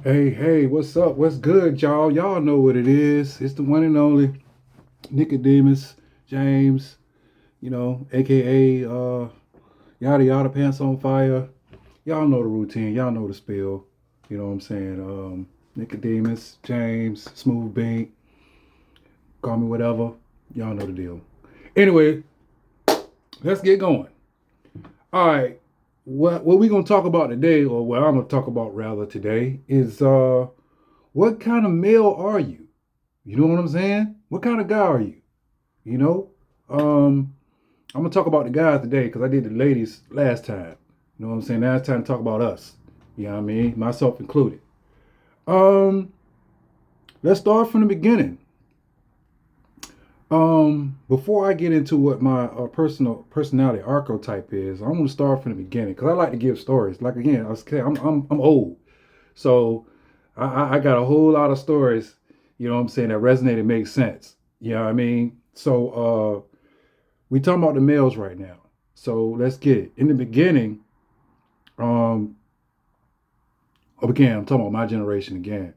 Hey, what's up? What's good, y'all? Y'all know what it is. It's the one and only Nicodemus James, aka Yada Yada Pants on Fire. Y'all know the routine. Y'all know the spill. You know what I'm saying? Nicodemus James, Smooth Bean, call me whatever. Y'all know the deal. Anyway, let's get going. All right. What we gonna talk about today, or what I'm gonna talk about rather today, is what kind of male are you? You know what I'm saying? What kind of guy are you? You know? I'm gonna talk about the guys today because I did the ladies last time. You know what I'm saying? Now it's time to talk about us. You know what I mean? Myself included. Um, let's start from the beginning. Before I get into what my personal personality archetype is, I'm gonna start from the beginning because I like to give stories. Like again, I'm old, so I got a whole lot of stories. You know what I'm saying that resonate and make sense. You know what I mean? So we talking about the males right now. So let's get it. In the beginning, um, again, I'm talking about my generation again.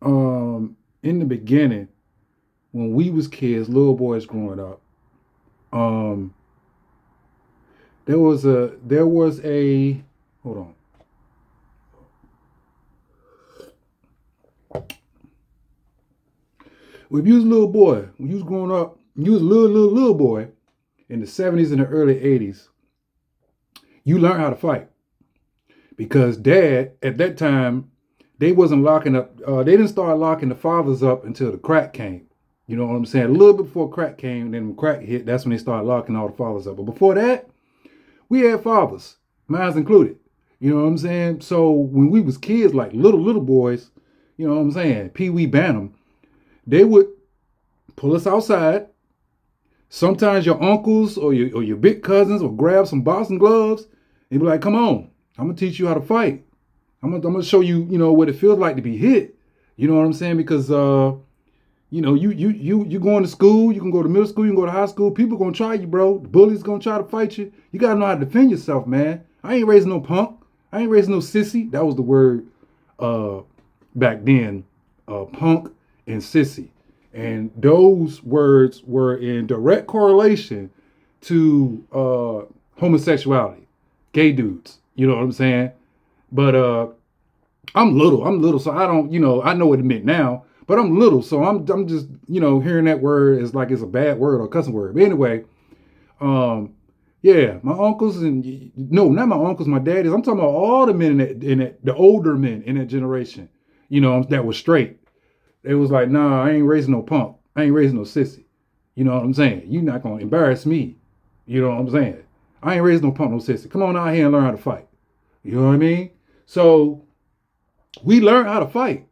In the beginning, when we was kids, little boys growing up, um, there was a hold on. When you was a little boy, when you was growing up, you was a little boy in the 70s and the early 80s, you learned how to fight because dad at that time they wasn't locking up. They didn't start locking the fathers up until the crack came. You know what I'm saying? A little bit before crack came, then when crack hit, that's when they started locking all the fathers up. But before that, we had fathers, mine included. You know what I'm saying? So when we was kids, like little boys, you know what I'm saying? Pee Wee Bantam, they would pull us outside. Sometimes your uncles or your big cousins will grab some boxing gloves and be like, "Come on, I'm gonna teach you how to fight. I'm gonna show you, what it feels like to be hit." You know what I'm saying? Because you going to school, you can go to middle school, you can go to high school, people gonna try you, bro. The bullies gonna try to fight you. You gotta know how to defend yourself, man. I ain't raising no punk. I ain't raising no sissy. That was the word uh back then, punk and sissy. And those words were in direct correlation to homosexuality, gay dudes. You know what I'm saying? But I'm little, so I don't, I know what it meant now, but I'm little, so I'm just, hearing that word is like it's a bad word or a cussing word. But anyway, um, yeah, my uncles and no, not my uncles, my daddies. I'm talking about all the men in that the older men in that generation, that was straight. It was like, nah, I ain't raising no punk. I ain't raising no sissy. You know what I'm saying? You're not gonna embarrass me. You know what I'm saying? I ain't raising no punk, no sissy. Come on out here and learn how to fight. You know what I mean? So we learned how to fight.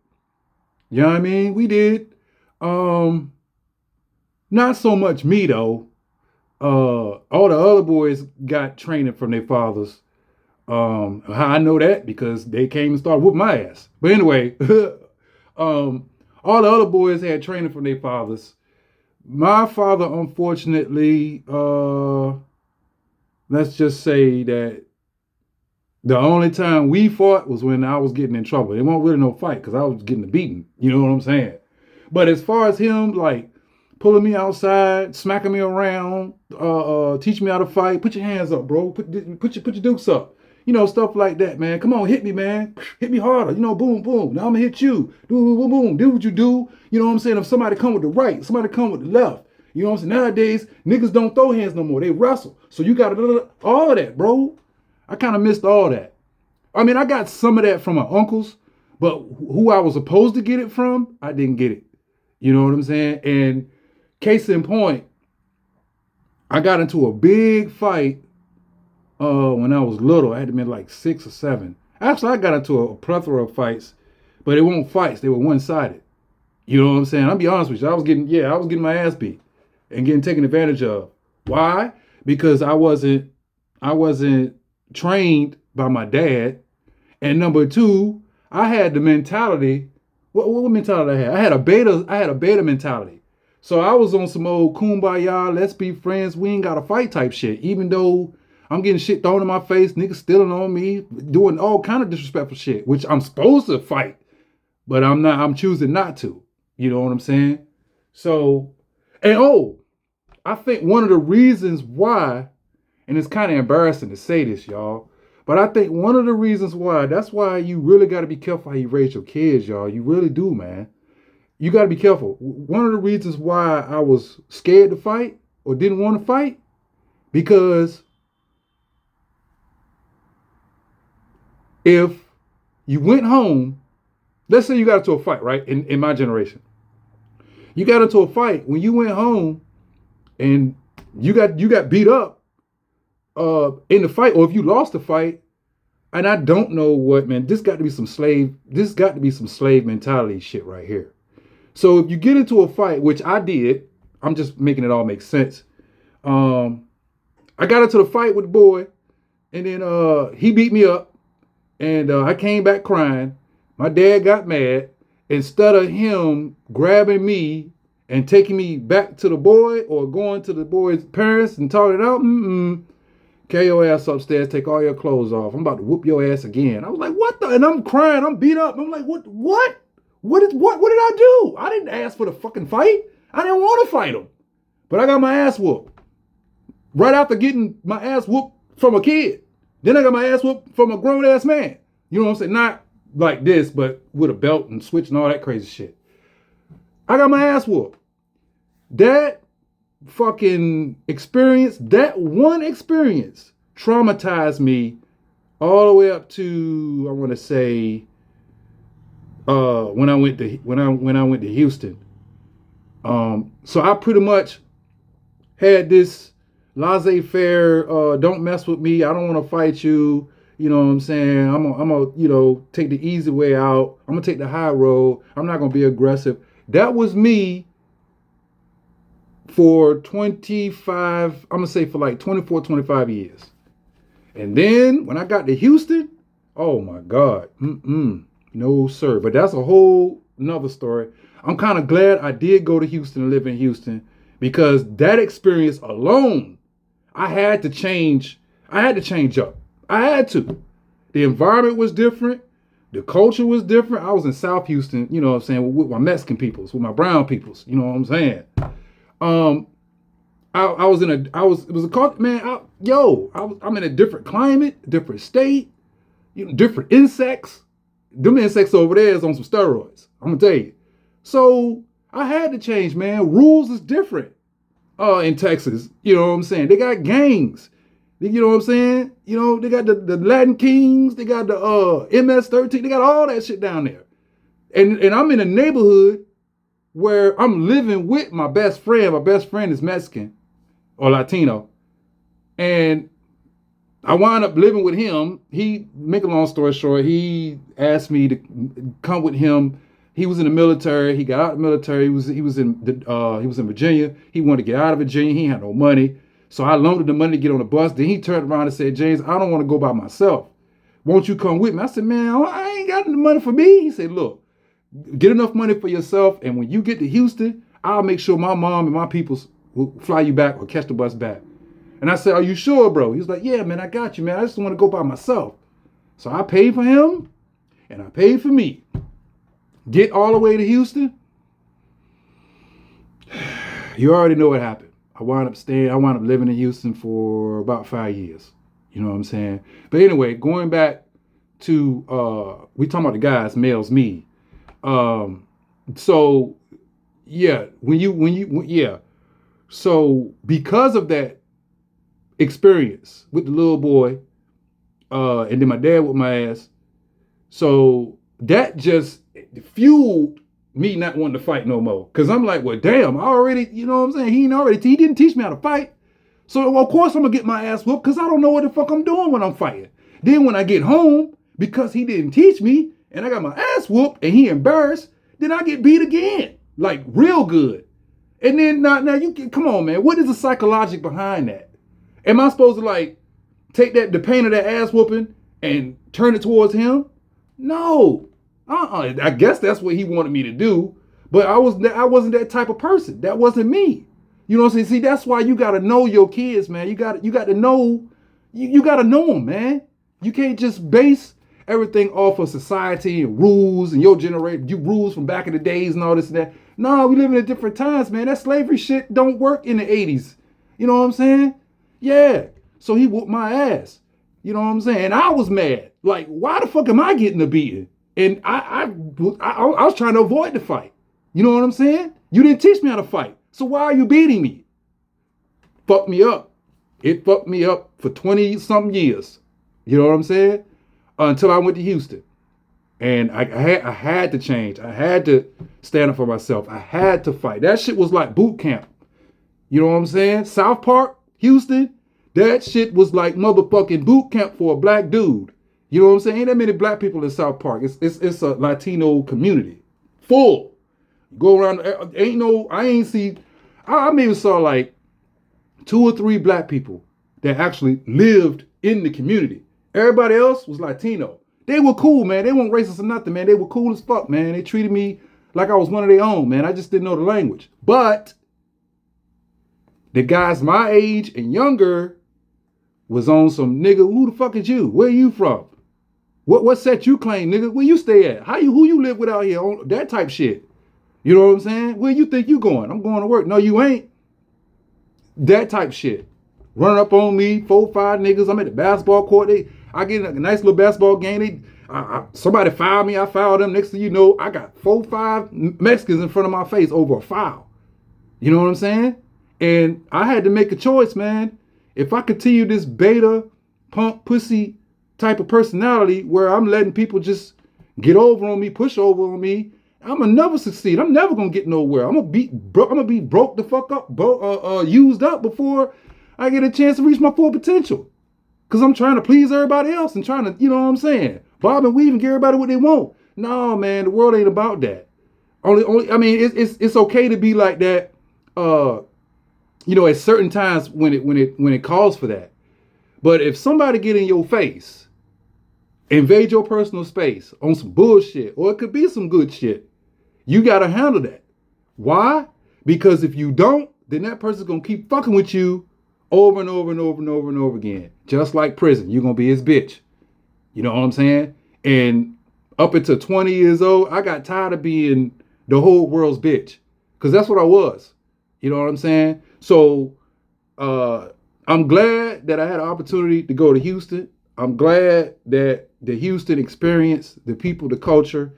You know what I mean? We did. Um, Not so much me though. All the other boys got training from their fathers. How I know that because they came and started whooping my ass. But anyway, um, all the other boys had training from their fathers. My father, unfortunately, let's just say that the only time we fought was when I was getting in trouble. It wasn't really no fight because I was getting the beating. You know what I'm saying? But as far as him, like pulling me outside, smacking me around, teaching me how to fight, put your hands up, bro. Put your dukes up. Stuff like that, man. Come on, hit me, man. Hit me harder. Boom, boom. Now I'm gonna hit you. Boom, boom, boom. Do what you do. You know what I'm saying? If somebody come with the right, somebody come with the left. You know what I'm saying? Nowadays, niggas don't throw hands no more. They wrestle. So you got all of that, bro. I kind of missed all that. I mean, I got some of that from my uncles, but who I was supposed to get it from, I didn't get it. You know what I'm saying? And case in point, I got into a big fight when I was little. I had to be like 6 or 7. Actually, I got into a plethora of fights, but they weren't fights. They were one-sided. You know what I'm saying? I'll be honest with you. I was getting my ass beat and getting taken advantage of. Why? Because I wasn't trained by my dad. And number two, I had the mentality. What mentality I had? I had a beta mentality. So I was on some old kumbaya, let's be friends, we ain't gotta fight type shit. Even though I'm getting shit thrown in my face, niggas stealing on me, doing all kind of disrespectful shit, which I'm supposed to fight. but I'm choosing not to. You know what I'm saying? So, and I think one of the reasons why, and it's kind of embarrassing to say this, y'all, but I think one of the reasons why, that's why you really got to be careful how you raise your kids, y'all. You really do, man. You got to be careful. One of the reasons why I was scared to fight or didn't want to fight, because if you went home, let's say you got into a fight, right? In my generation, you got into a fight. When you went home and you got beat up in the fight, or if you lost the fight, and I don't know what, man, this got to be some slave mentality shit right here. So if you get into a fight, which I did, I'm just making it all make sense. I got into the fight with the boy, and then he beat me up, and I came back crying. My dad got mad. Instead of him grabbing me and taking me back to the boy or going to the boy's parents and talking it out, carry your ass upstairs, take all your clothes off. I'm about to whoop your ass again. I was like, what the? And I'm crying, I'm beat up. I'm like, what did I do? I didn't ask for the fucking fight. I didn't want to fight him. But I got my ass whooped. Right after getting my ass whooped from a kid. Then I got my ass whooped from a grown ass man. You know what I'm saying? Not like this, but with a belt and switch and all that crazy shit. I got my ass whooped. That fucking experience, that one experience traumatized me all the way up to, I want to say, when I went to Houston. So I pretty much had this laissez-faire, don't mess with me, I don't want to fight you, you know what I'm saying, I'm gonna take the easy way out, I'm gonna take the high road, I'm not gonna be aggressive. That was me for 25, I'm gonna say for like 24, 25 years. And then when I got to Houston, oh my God, no sir. But that's a whole nother story. I'm kind of glad I did go to Houston and live in Houston, because that experience alone, I had to change up. I had to. The environment was different. The culture was different. I was in South Houston, you know what I'm saying, with my Mexican peoples, with my brown peoples, you know what I'm saying. I'm in a different climate, different state, different insects. Them insects over there is on some steroids, I'm gonna tell you. So I had to change, man. Rules is different in Texas, you know what I'm saying. They got gangs, you know what I'm saying. They got the Latin Kings, they got the MS-13, they got all that shit down there. And I'm in a neighborhood where I'm living with my best friend. My best friend is Mexican or Latino. And I wound up living with him. Make a long story short, he asked me to come with him. He was in the military. He got out of the military. He was in Virginia. He wanted to get out of Virginia. He had no money. So I loaned him the money to get on the bus. Then he turned around and said, James, I don't want to go by myself. Won't you come with me? I said, man, I ain't got the money for me. He said, look, get enough money for yourself, and when you get to Houston, I'll make sure my mom and my peoples will fly you back or catch the bus back. And I said, are you sure, bro? He was like, yeah, man, I got you, man. I just want to go by myself. So I paid for him, and I paid for me. Get all the way to Houston. You already know what happened. I wound up living in Houston for about 5 years. You know what I'm saying? But anyway, going back to, we talking about the guys, males, me. So yeah, so because of that experience with the little boy, and then my dad with my ass, so that just fueled me not wanting to fight no more. Cause I'm like, well, damn, I already, you know what I'm saying? He didn't teach me how to fight. So of course I'm gonna get my ass whooped, cause I don't know what the fuck I'm doing when I'm fighting. Then when I get home, because he didn't teach me, and I got my ass whooped and he embarrassed, then I get beat again, like real good. And then now you can, come on, man, what is the psychologic behind that? Am I supposed to like take the pain of that ass whooping and turn it towards him? No. I guess that's what he wanted me to do, but I wasn't that type of person. That wasn't me. You know what I'm saying? See, that's why you got to know your kids, man. You got to know them, man. You can't just base. everything off of society and rules and your generation, you rules from back in the days and all this and that. No, we live in different times, man. That slavery shit don't work in the 80s. You know what I'm saying? Yeah. So he whooped my ass. You know what I'm saying? And I was mad. Like, why the fuck am I getting a beating? And I was trying to avoid the fight. You know what I'm saying? You didn't teach me how to fight. So why are you beating me? Fucked me up. It fucked me up for 20 something years. You know what I'm saying? Until I went to Houston. And I had to change. I had to stand up for myself. I had to fight. That shit was like boot camp. You know what I'm saying? South Park, Houston, that shit was like motherfucking boot camp for a black dude. You know what I'm saying? Ain't that many black people in South Park. It's a Latino community. Full. Go around, I maybe saw like 2 or 3 black people that actually lived in the community. Everybody else was Latino. They were cool, man. They weren't racist or nothing, man. They were cool as fuck, man. They treated me like I was one of their own, man. I just didn't know the language. But the guys my age and younger was on some nigga, who the fuck is you? Where you from? What set you claim, nigga? Where you stay at? Who you live with out here? On that type shit. You know what I'm saying? Where you think you going? I'm going to work. No, you ain't. That type shit. Running up on me, 4, 5 niggas. I'm at the basketball court. I get a nice little basketball game. Somebody fouled me. I fouled them. Next thing you know, I got 4, 5 Mexicans in front of my face over a foul. You know what I'm saying? And I had to make a choice, man. If I continue this beta, punk, pussy type of personality where I'm letting people just get over on me, push over on me, I'm gonna never succeed. I'm never gonna get nowhere. I'm gonna be broke the fuck up, used up before I get a chance to reach my full potential. Cause I'm trying to please everybody else and trying to, you know what I'm saying, bob and weave and give everybody what they want. No, man, the world ain't about that. I mean, it's okay to be like that. You know, at certain times when it calls for that. But if somebody get in your face, invade your personal space on some bullshit, or it could be some good shit, you got to handle that. Why? Because if you don't, then that person's going to keep fucking with you over and over and over and over and over again. Just like prison. You're going to be his bitch. You know what I'm saying? And up until 20 years old, I got tired of being the whole world's bitch. Because that's what I was. You know what I'm saying? So I'm glad that I had an opportunity to go to Houston. I'm glad that the Houston experience, the people, the culture,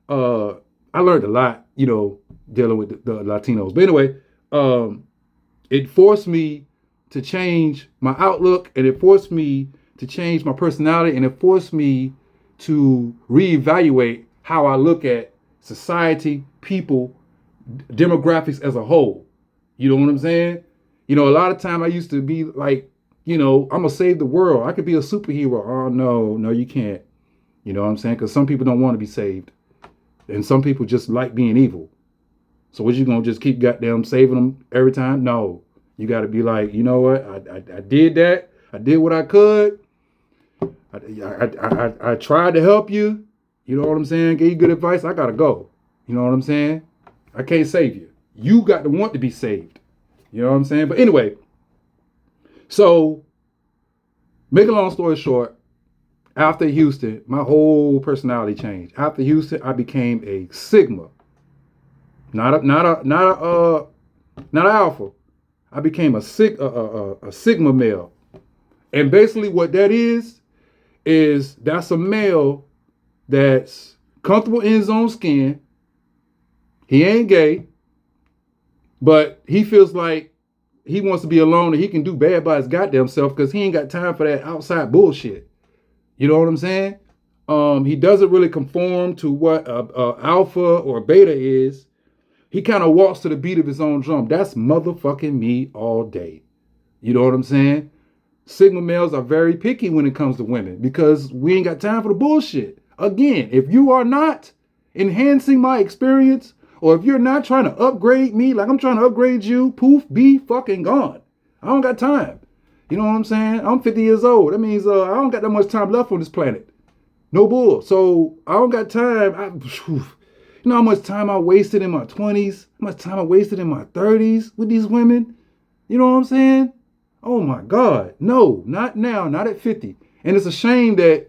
I learned a lot, you know, dealing with the Latinos. But anyway, it forced me to change my outlook, and it forced me to change my personality, and it forced me to reevaluate how I look at society, people, demographics as a whole. You know what I'm saying? You know, a lot of time I used to be like, you know, I'm going to save the world. I could be a superhero. Oh, no, you can't. You know what I'm saying? Because some people don't want to be saved. And some people just like being evil. So what, you going to just keep goddamn saving them every time? No. You got to be like, you know what? I did that. I did what I could. I tried to help you. You know what I'm saying? Gave you good advice. I got to go. You know what I'm saying? I can't save you. You got to want to be saved. You know what I'm saying? But anyway, so make a long story short, after Houston, my whole personality changed. After Houston, I became a Sigma, not an Alpha. I became a Sigma male, and basically what that is that's a male that's comfortable in his own skin. He ain't gay, but he feels like he wants to be alone and he can do bad by his goddamn self because he ain't got time for that outside bullshit. You know what I'm saying? He doesn't really conform to what alpha or beta is. He kind of walks to the beat of his own drum. That's motherfucking me all day. You know what I'm saying? Sigma males are very picky when it comes to women because we ain't got time for the bullshit. Again, if you are not enhancing my experience, or if you're not trying to upgrade me like I'm trying to upgrade you, poof, be fucking gone. I don't got time. You know what I'm saying? I'm 50 years old. That means I don't got that much time left on this planet. No bull. So I don't got time. You know how much time I wasted in my 20s? How much time I wasted in my 30s with these women? You know what I'm saying? Oh my God. No, not now. Not at 50. And it's a shame that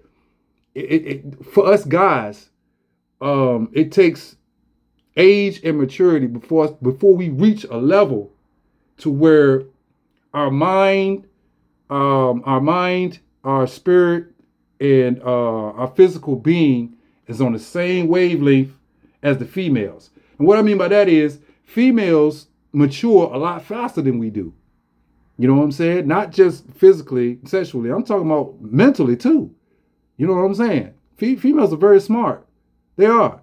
for us guys, it takes age and maturity before we reach a level to where our mind, our spirit, and our physical being is on the same wavelength as the females. And what I mean by that is females mature a lot faster than we do. You know what I'm saying? Not just physically, sexually. I'm talking about mentally too. You know what I'm saying? Females are very smart. They are.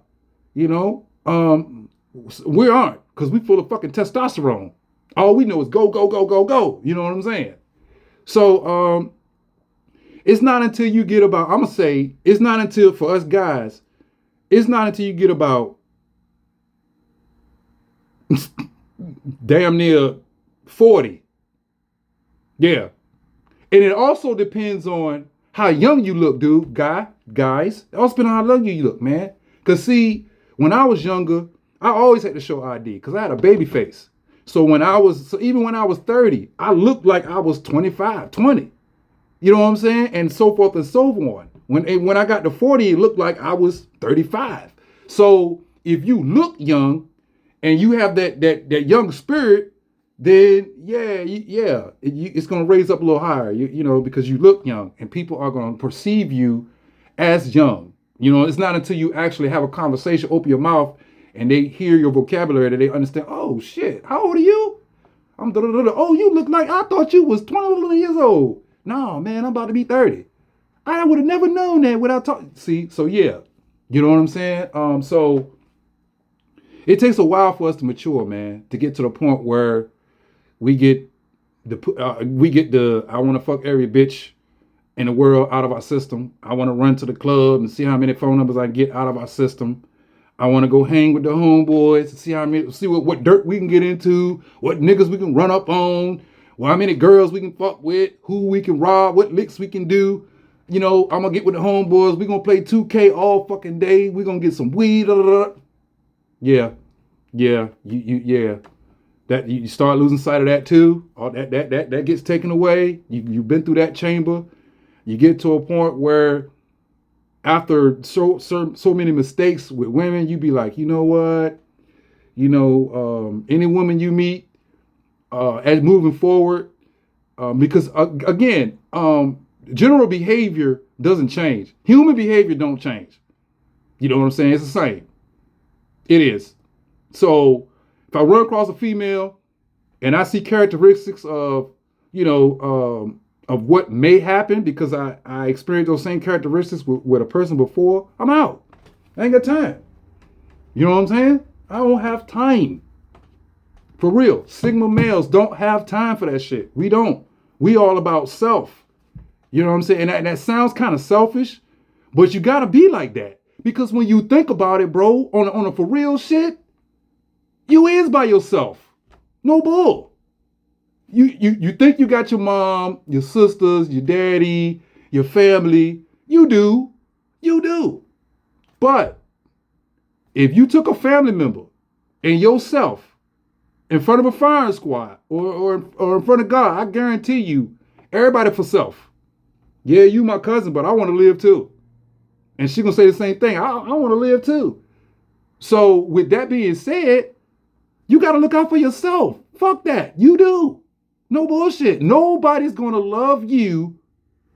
You know, we aren't, because we full of fucking testosterone. All we know is go, go, go, go, go. You know what I'm saying? So it's not until you get about, I'm going to say, it's not until, for us guys, it's not until you get about damn near 40. Yeah. And it also depends on how young you look, dude, guys. It also depends on how young you look, man. Because see, when I was younger, I always had to show ID because I had a baby face. So even when I was 30, I looked like I was 25, 20. You know what I'm saying? And so forth and so on. When I got to 40, it looked like I was 35. So if you look young and you have that young spirit, then it's going to raise up a little higher, you know, because you look young and people are going to perceive you as young. You know, it's not until you actually have a conversation, open your mouth, and they hear your vocabulary that they understand, oh shit, how old are you? I'm oh, you look like, I thought you was 20 years old. No, man, I'm about to be 30. I would have never known that without talking. See, so yeah, you know what I'm saying? So it takes a while for us to mature, man, to get to the point where we get the I want to fuck every bitch in the world out of our system. I want to run to the club and see how many phone numbers I can get out of our system. I want to go hang with the homeboys and see what dirt we can get into, what niggas we can run up on, how many girls we can fuck with, who we can rob, what licks we can do. You know, I'm gonna get with the homeboys. We're gonna play 2K all fucking day. We're gonna get some weed. Yeah. That you start losing sight of that too. All that gets taken away. You've been through that chamber. You get to a point where after so many mistakes with women, you be like, you know what? You know, any woman you meet, as moving forward, because again, general behavior doesn't change. Human behavior don't change. You know what I'm saying? It's the same. It is. So if I run across a female and I see characteristics of, you know, of what may happen because I experienced those same characteristics with a person before, I'm out. I ain't got time. You know what I'm saying? I don't have time. For real. Sigma males don't have time for that shit. We don't. We all about self. You know what I'm saying? And that sounds kind of selfish, but you got to be like that. Because when you think about it, bro, on a for real shit, you is by yourself. No bull. You think you got your mom, your sisters, your daddy, your family. You do. You do. But if you took a family member and yourself in front of a firing squad or in front of God, I guarantee you, everybody for self. Yeah, you my cousin, but I want to live too. And she gonna say the same thing. I want to live too. So with that being said, you got to look out for yourself. Fuck that. You do. No bullshit. Nobody's going to love you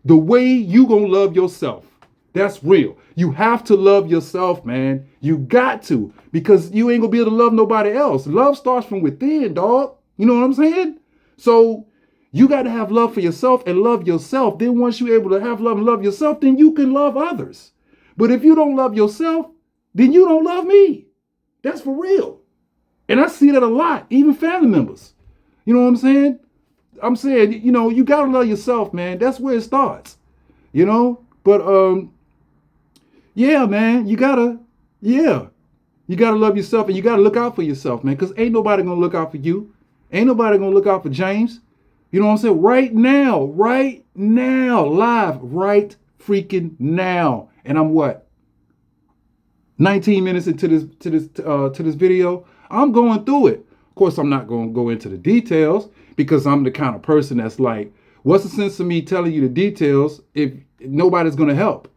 the way you going to love yourself. That's real. You have to love yourself, man. You got to, because you ain't going to be able to love nobody else. Love starts from within, dog. You know what I'm saying? So you got to have love for yourself and love yourself. Then once you're able to have love and love yourself, then you can love others. But if you don't love yourself, then you don't love me. That's for real. And I see that a lot, even family members. You know what I'm saying? I'm saying, you know, you got to love yourself, man. That's where it starts, you know? But, yeah, man, you got to love yourself and you got to look out for yourself, man, because ain't nobody going to look out for you. Ain't nobody going to look out for James. You know what I'm saying? Right now, live, right freaking now. And I'm what? 19 minutes into this video. I'm going through it. Of course, I'm not going to go into the details because I'm the kind of person that's like, what's the sense of me telling you the details if nobody's going to help?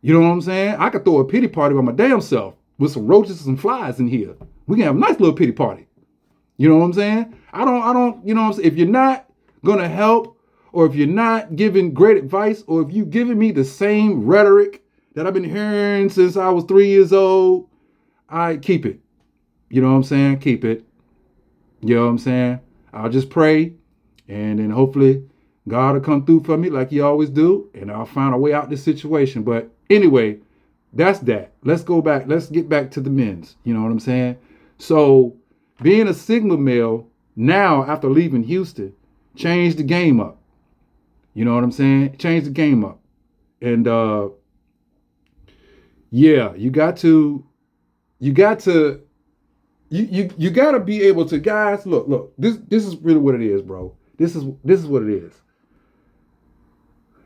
You know what I'm saying? I could throw a pity party by my damn self with some roaches and some flies in here. We can have a nice little pity party. You know what I'm saying? You know what I'm saying? If you're not gonna help, or if you're not giving great advice, or if you giving me the same rhetoric that I've been hearing since I was 3 years old, I keep it. You know what I'm saying? Keep it. You know what I'm saying? I'll just pray, and then hopefully God will come through for me like he always do, and I'll find a way out this situation. But anyway, that's that. Let's go back. Let's get back to the men's. You know what I'm saying? So being a Sigma male now after leaving Houston changed the game up. You know what I'm saying? Changed the game up. And yeah, you got to you got to be able to, guys, look, this is really what it is, bro. This is what it is.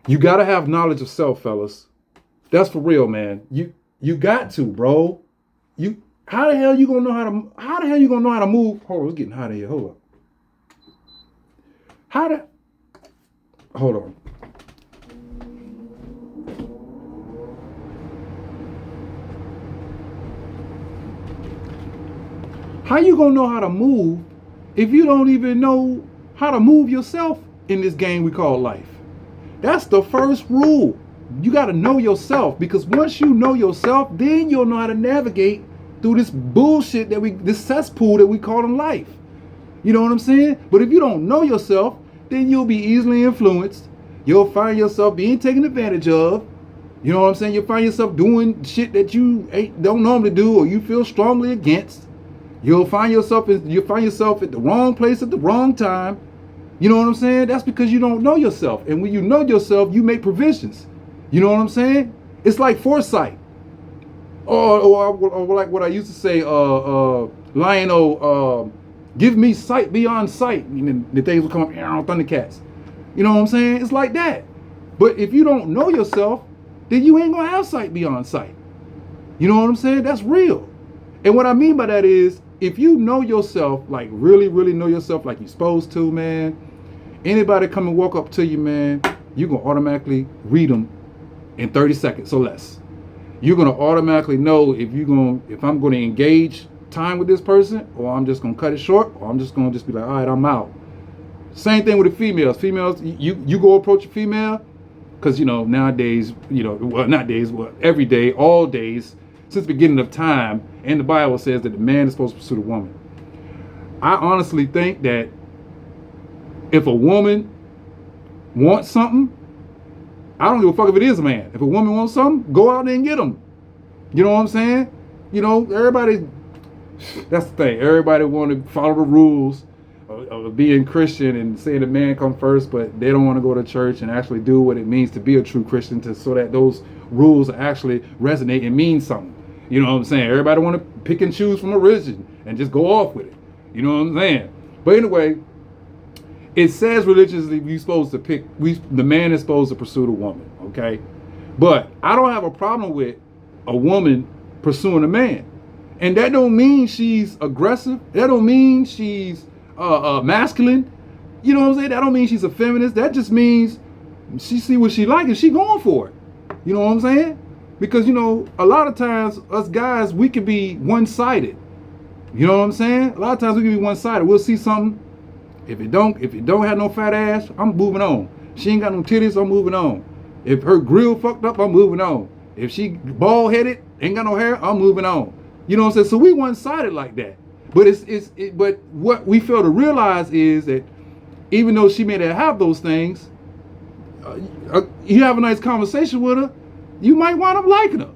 You got to have knowledge of self, fellas. That's for real, man. You got to, bro. How the hell you gonna know how to move? Hold on, it's getting hot in here. Hold on. Hold on. How you gonna know how to move if you don't even know how to move yourself in this game we call life? That's the first rule. You got to know yourself, because once you know yourself, then you'll know how to navigate through this bullshit this cesspool that we call in life. You know what I'm saying? But if you don't know yourself, then you'll be easily influenced. You'll find yourself being taken advantage of. You know what I'm saying? You'll find yourself doing shit that you don't normally do, or you feel strongly against. You'll find yourself at the wrong place at the wrong time. You know what I'm saying? That's because you don't know yourself. And when you know yourself, you make provisions. You know what I'm saying? It's like foresight. Or like what I used to say, Lionel, give me sight beyond sight. And then the things will come up on Thundercats. You know what I'm saying? It's like that. But if you don't know yourself, then you ain't gonna have sight beyond sight. You know what I'm saying? That's real. And what I mean by that is, if you know yourself, like really, really know yourself like you're supposed to, man, anybody come and walk up to you, man, you're going to automatically read them in 30 seconds or less. You're going to automatically know if I'm going to engage time with this person, or I'm just going to cut it short, or I'm just going to be like, all right, I'm out. Same thing with the females. Females, you go approach a female, because, nowadays, every day, all days, since the beginning of time, and the Bible says that the man is supposed to pursue the woman. I honestly think that if a woman wants something, I don't give a fuck if it is a man. If a woman wants something, go out there and get them. You know what I'm saying? That's the thing. Everybody want to follow the rules of being Christian and saying the man come first, but they don't want to go to church and actually do what it means to be a true Christian, so that those rules actually resonate and mean something. You know what I'm saying? Everybody want to pick and choose from a religion and just go off with it. You know what I'm saying? But anyway, it says religiously the man is supposed to pursue the woman, okay? But I don't have a problem with a woman pursuing a man. And that don't mean she's aggressive. That don't mean she's masculine. You know what I'm saying? That don't mean she's a feminist. That just means she see what she like and she going for it. You know what I'm saying? Because, a lot of times us guys, we can be one-sided. You know what I'm saying? A lot of times we can be one-sided. We'll see something. If it don't have no fat ass, I'm moving on. She ain't got no titties, I'm moving on. If her grill fucked up, I'm moving on. If she bald-headed, ain't got no hair, I'm moving on. You know what I'm saying? So we one-sided like that. But but what we fail to realize is that even though she may not have those things, you have a nice conversation with her, you might wind up liking her.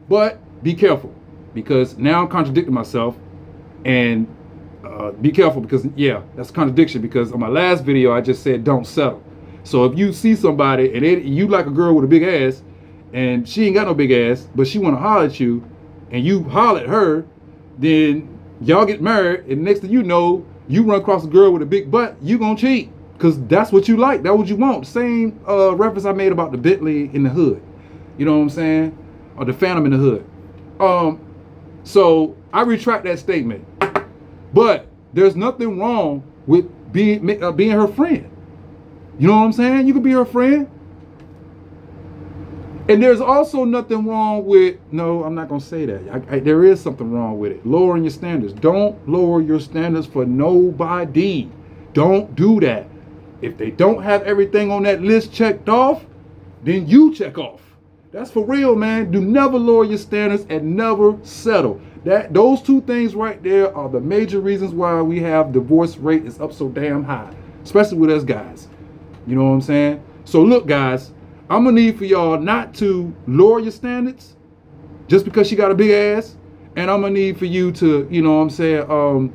But be careful, because now I'm contradicting myself. And be careful, because that's a contradiction, because on my last video I just said don't settle. So if you see somebody and you like a girl with a big ass and she ain't got no big ass, but she want to holler at you and you holler at her, then y'all get married, and next thing you know, you run across a girl with a big butt, you gonna cheat, because that's what you like, that's what you want. Same reference I made about the Bentley in the hood. You know what I'm saying? Or the Phantom in the hood. So I retract that statement. But there's nothing wrong with being her friend. You know what I'm saying? You can be her friend. And there's also nothing wrong with, no, I'm not going to say that. There is something wrong with it. Lowering your standards. Don't lower your standards for nobody. Don't do that. If they don't have everything on that list checked off, then you check off. That's for real, man. Do never lower your standards and never settle. Those two things right there are the major reasons why we have divorce rate is up so damn high, especially with us guys. You know what I'm saying? So look, guys, I'm gonna need for y'all not to lower your standards just because she got a big ass, and I'm gonna need for you to, you know what I'm saying,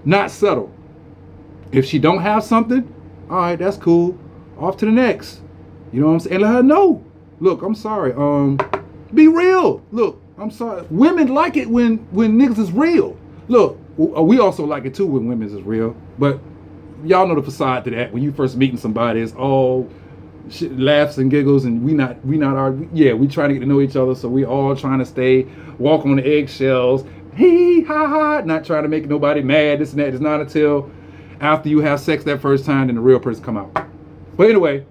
not settle. If she don't have something, all right, that's cool. Off to the next. You know what I'm saying? And let her know. Look, I'm sorry. Be real. Look, I'm sorry. Women like it when niggas is real. Look, we also like it too when women is real. But y'all know the facade to that. When you first meeting somebody, it's all shit, laughs and giggles, and we not arguing. Yeah, we trying to get to know each other, so we all trying to walk on the eggshells. Hee ha ha. Not trying to make nobody mad. This and that. It's not until after you have sex that first time, then the real person come out. But anyway,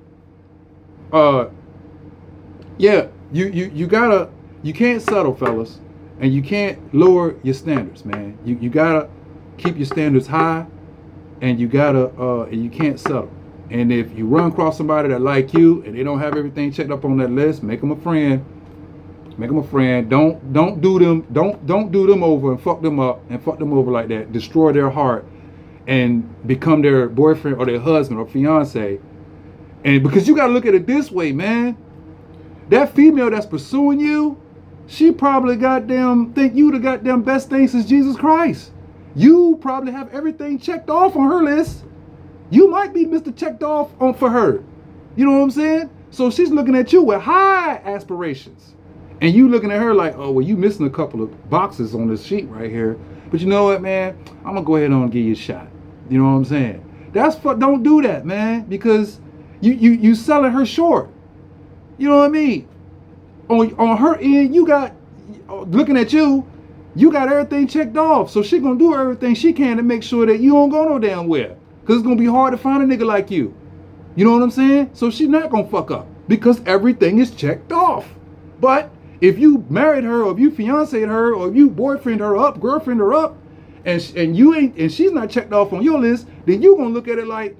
yeah, you can't settle, fellas, and you can't lower your standards, man. You gotta keep your standards high, and you can't settle. And if you run across somebody that like you and they don't have everything checked up on that list, make them a friend. Make them a friend. Don't do them over and fuck them up and fuck them over like that. Destroy their heart and become their boyfriend or their husband or fiance. And because you gotta look at it this way, man. That female that's pursuing you, she probably goddamn think you the goddamn best thing since Jesus Christ. You probably have everything checked off on her list. You might be Mr. Checked off for her. You know what I'm saying? So she's looking at you with high aspirations. And you looking at her like, oh, well, you missing a couple of boxes on this sheet right here. But you know what, man? I'm going to go ahead and give you a shot. You know what I'm saying? Don't do that, man. Because you selling her short. You know what I mean? On her end, you got, looking at you, you got everything checked off. So she going to do everything she can to make sure that you don't go no damn where. Because it's going to be hard to find a nigga like you. You know what I'm saying? So she's not going to fuck up. Because everything is checked off. But if you married her, or if you fiancéed her, or if you boyfriend her up, girlfriend her up, and she's not checked off on your list, then you're going to look at it like,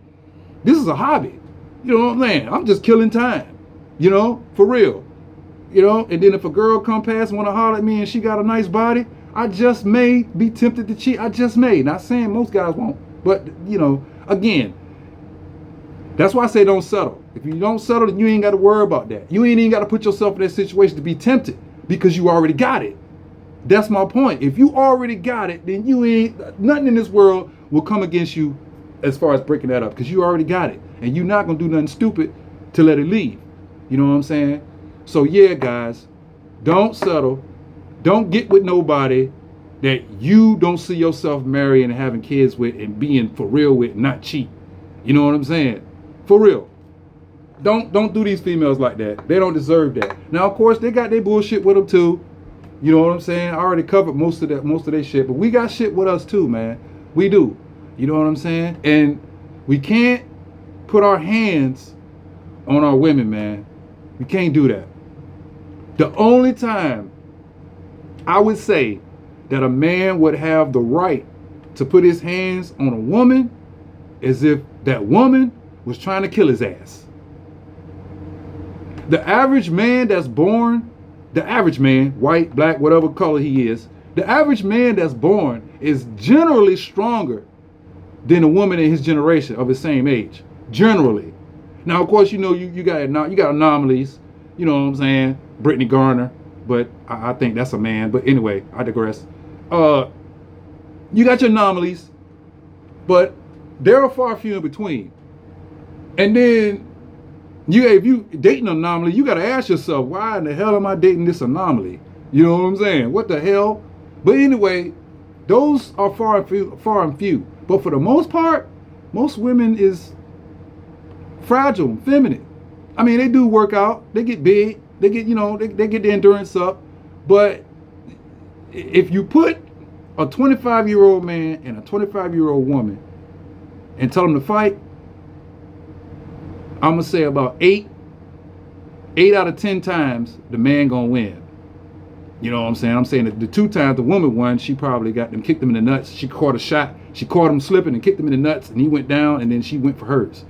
this is a hobby. You know what I'm saying? I'm just killing time. You know, for real. You know, and then if a girl come past and want to holler at me and she got a nice body, I just may be tempted to cheat. I just may. Not saying most guys won't. But, you know, again, that's why I say don't settle. If you don't settle, then you ain't got to worry about that. You ain't even got to put yourself in that situation to be tempted because you already got it. That's my point. If you already got it, then nothing in this world will come against you as far as breaking that up because you already got it. And you're not going to do nothing stupid to let it leave. You know what I'm saying? So yeah, guys, don't settle. Don't get with nobody that you don't see yourself marrying and having kids with and being for real with, not cheat. You know what I'm saying? For real. Don't do these females like that. They don't deserve that. Now, of course, they got their bullshit with them too. You know what I'm saying? I already covered most of their shit, but we got shit with us too, man. We do. You know what I'm saying? And we can't put our hands on our women, man. We can't do that. The only time I would say that a man would have the right to put his hands on a woman is if that woman was trying to kill his ass. The average man that's born, the average man, white, black, whatever color he is, the average man that's born is generally stronger than a woman in his generation of his same age. Generally. Now, of course, you know, you got anomalies. You know what I'm saying? Brittany Garner, but I think that's a man. But anyway, I digress. You got your anomalies, but there are far few in between. And then, if you dating an anomaly, you got to ask yourself, why in the hell am I dating this anomaly? You know what I'm saying? What the hell? But anyway, those are far and few. But for the most part, most women is fragile, feminine. I mean, they do work out, they get big, they get, you know, they get the endurance up. But if you put a 25-year-old man and a 25-year-old woman and tell them to fight, I'm going to say about 8 8 out of 10 times the man gonna win. You know what I'm saying? I'm saying that the 2 times the woman won, she probably got them, kicked him in the nuts. She caught a shot. She caught him slipping and kicked him in the nuts, and he went down, and then she went for hers.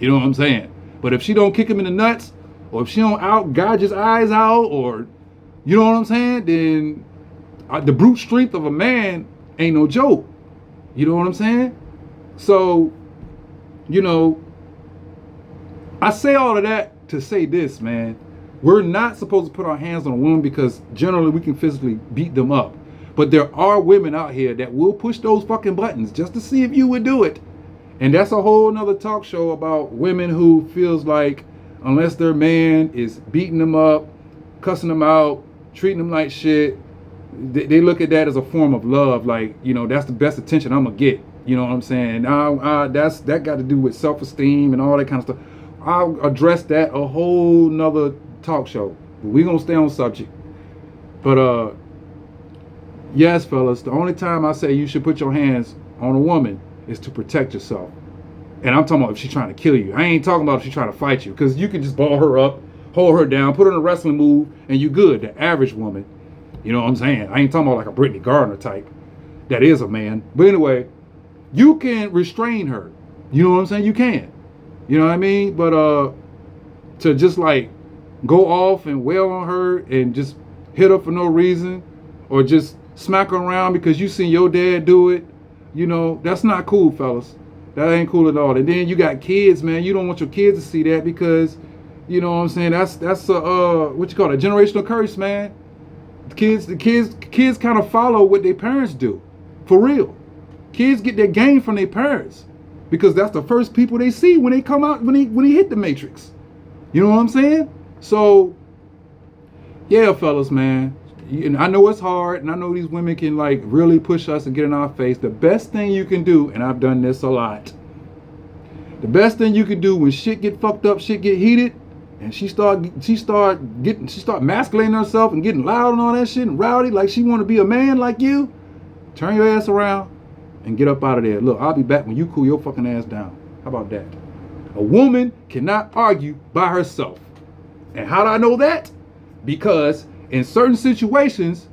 You know what I'm saying? But if she don't kick him in the nuts, or if she don't gouge his eyes out, or you know what I'm saying, then the brute strength of a man ain't no joke. You know what I'm saying? So, you know, I say all of that to say this, man. We're not supposed to put our hands on a woman because generally we can physically beat them up. But there are women out here that will push those fucking buttons just to see if you would do it. And that's a whole nother talk show about women who feels like unless their man is beating them up, cussing them out, treating them like shit, they look at that as a form of love. Like, you know, that's the best attention I'm gonna get. You know what I'm saying? That got to do with self-esteem and all that kind of stuff. I'll address that a whole nother talk show. But we're gonna stay on subject. But yes, fellas, the only time I say you should put your hands on a woman is to protect yourself. And I'm talking about if she's trying to kill you. I ain't talking about if she's trying to fight you, because you can just ball her up, hold her down, put her in a wrestling move, and you good. The average woman, you know what I'm saying? I ain't talking about like a Brittany Gardner type. That is a man. But anyway, you can restrain her. You know what I'm saying? You can. You know what I mean? But to just like go off and wail on her and just hit her for no reason, or just smack her around because you seen your dad do it, you know, that's not cool, fellas. That ain't cool at all. And then you got kids, man. You don't want your kids to see that because, you know what I'm saying, that's a what you call it, a generational curse, man. The kids kind of follow what their parents do. For real. Kids get their game from their parents because that's the first people they see when they come out, when they hit the matrix. You know what I'm saying? So yeah, fellas, man. And I know it's hard, and I know these women can like really push us and get in our face. The best thing you can do, and I've done this a lot, the best thing you can do when shit get fucked up, shit get heated, and she start masculating herself and getting loud and all that shit and rowdy like she want to be a man like you, turn your ass around and get up out of there. Look, I'll be back when you cool your fucking ass down. How about that? A woman cannot argue by herself. And how do I know that? Because in certain situations,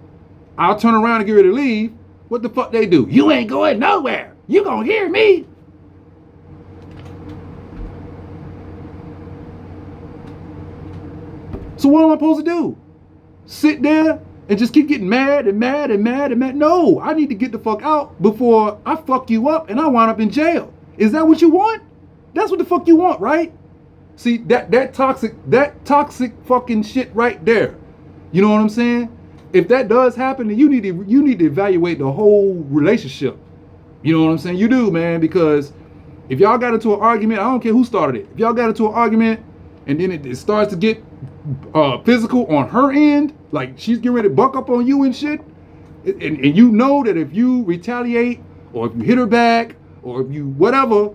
I'll turn around and get ready to leave. What the fuck they do? You ain't going nowhere. You gonna hear me. So what am I supposed to do? Sit there and just keep getting mad and mad and mad and mad? No, I need to get the fuck out before I fuck you up and I wind up in jail. Is that what you want? That's what the fuck you want, right? See, that toxic fucking shit right there. You know what I'm saying? If that does happen, then you need to evaluate the whole relationship. You know what I'm saying? You do, man, because if y'all got into an argument, I don't care who started it. If y'all got into an argument and then it starts to get physical on her end, like she's getting ready to buck up on you and shit, and you know that if you retaliate or if you hit her back or if you whatever,